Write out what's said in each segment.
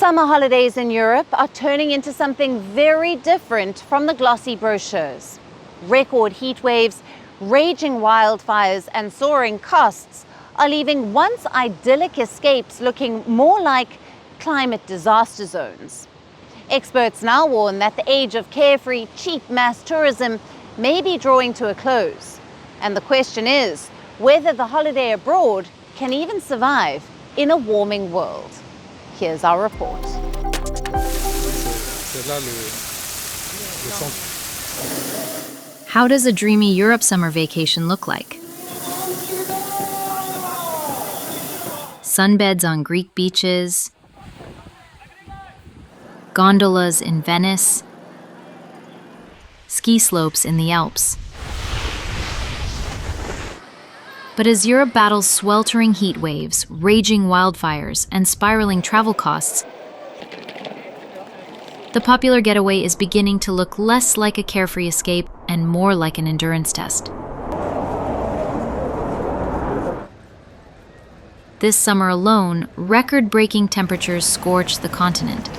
Summer holidays in Europe are turning into something very different from the glossy brochures. Record heat waves, raging wildfires, and soaring costs are leaving once idyllic escapes looking more like climate disaster zones. Experts now warn that the age of carefree, cheap mass tourism may be drawing to a close. And the question is whether the holiday abroad can even survive in a warming world. Here's our report. How does a dreamy Europe summer vacation look like? Sunbeds on Greek beaches, gondolas in Venice, ski slopes in the Alps. But as Europe battles sweltering heat waves, raging wildfires, and spiraling travel costs, the popular getaway is beginning to look less like a carefree escape and more like an endurance test. This summer alone, record-breaking temperatures scorched the continent.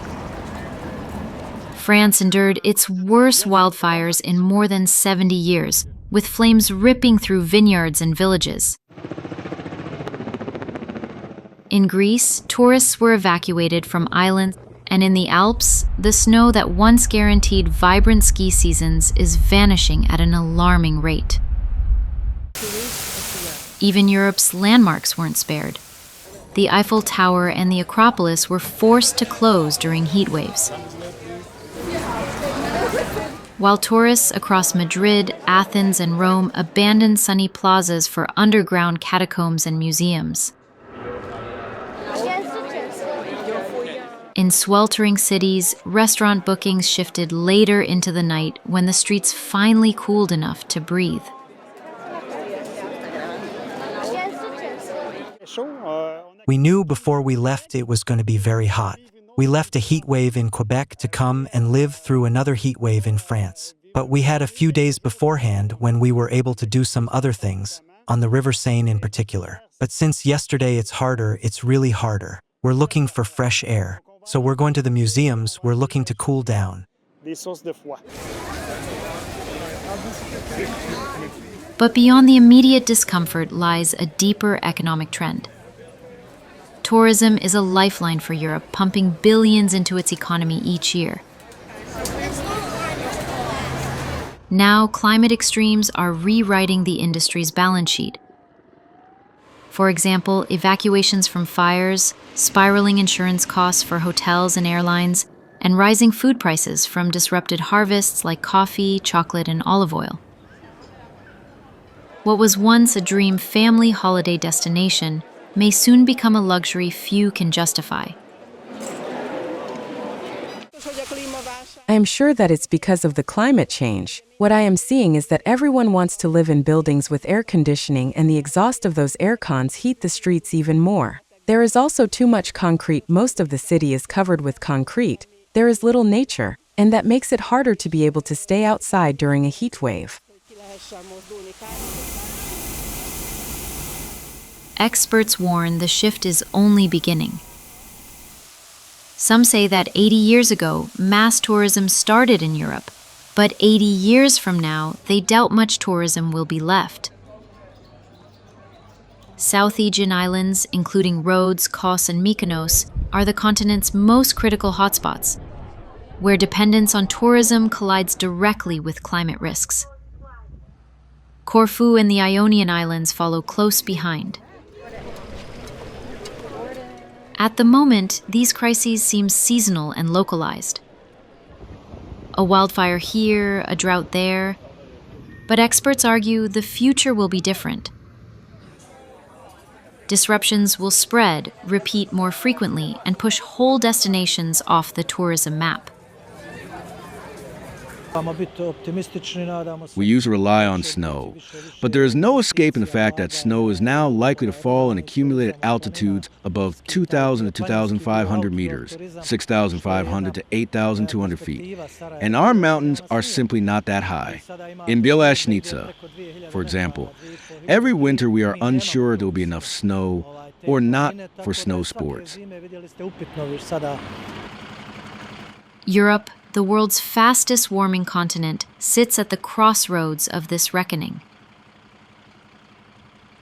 France endured its worst wildfires in more than 70 years, with flames ripping through vineyards and villages. In Greece, tourists were evacuated from islands, and in the Alps, the snow that once guaranteed vibrant ski seasons is vanishing at an alarming rate. Even Europe's landmarks weren't spared. The Eiffel Tower and the Acropolis were forced to close during heat waves. While tourists across Madrid, Athens, and Rome abandoned sunny plazas for underground catacombs and museums. In sweltering cities, restaurant bookings shifted later into the night when the streets finally cooled enough to breathe. We knew before we left it was going to be very hot. We left a heat wave in Quebec to come and live through another heat wave in France. But we had a few days beforehand when we were able to do some other things, on the River Seine in particular. But since yesterday it's harder, it's really harder. We're looking for fresh air. So we're going to the museums, we're looking to cool down. But beyond the immediate discomfort lies a deeper economic trend. Tourism is a lifeline for Europe, pumping billions into its economy each year. Now, climate extremes are rewriting the industry's balance sheet. For example, evacuations from fires, spiraling insurance costs for hotels and airlines, and rising food prices from disrupted harvests like coffee, chocolate, and olive oil. What was once a dream family holiday destination may soon become a luxury few can justify. I am sure that it's because of the climate change. What I am seeing is that everyone wants to live in buildings with air conditioning, and the exhaust of those air cons heat the streets even more. There is also too much concrete. Most of the city is covered with concrete. There is little nature, and that makes it harder to be able to stay outside during a heat wave. Experts warn the shift is only beginning. Some say that 80 years ago, mass tourism started in Europe, but 80 years from now, they doubt much tourism will be left. South Aegean islands, including Rhodes, Kos, and Mykonos, are the continent's most critical hotspots, where dependence on tourism collides directly with climate risks. Corfu and the Ionian Islands follow close behind. At the moment, these crises seem seasonal and localized. A wildfire here, a drought there, but experts argue the future will be different. Disruptions will spread, repeat more frequently, and push whole destinations off the tourism map. We usually rely on snow, but there is no escaping the fact that snow is now likely to fall in accumulated altitudes above 2,000 to 2,500 meters, 6,500 to 8,200 feet. And our mountains are simply not that high. In Bielashnica, for example, every winter we are unsure there will be enough snow or not for snow sports. Europe, the world's fastest warming continent, sits at the crossroads of this reckoning.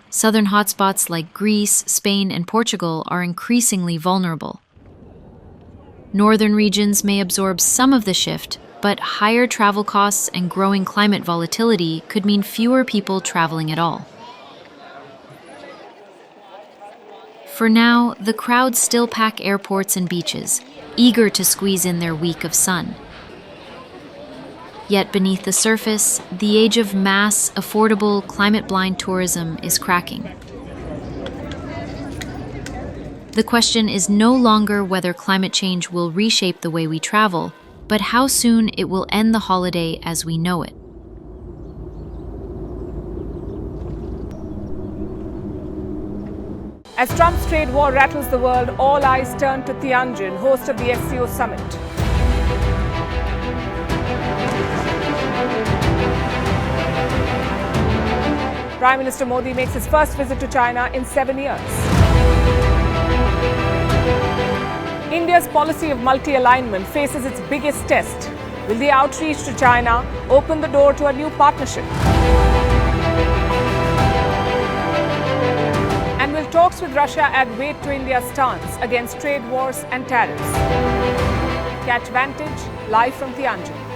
Southern hotspots like Greece, Spain, and Portugal are increasingly vulnerable. Northern regions may absorb some of the shift, but higher travel costs and growing climate volatility could mean fewer people traveling at all. For now, the crowds still pack airports and beaches, eager to squeeze in their week of sun. Yet beneath the surface, the age of mass, affordable, climate-blind tourism is cracking. The question is no longer whether climate change will reshape the way we travel, but how soon it will end the holiday as we know it. As Trump's trade war rattles the world, all eyes turn to Tianjin, host of the SCO summit. Prime Minister Modi makes his first visit to China in 7 years. India's policy of multi-alignment faces its biggest test. Will the outreach to China open the door to a new partnership? And will talks with Russia add weight to India's stance against trade wars and tariffs? Catch Vantage live from Tianjin.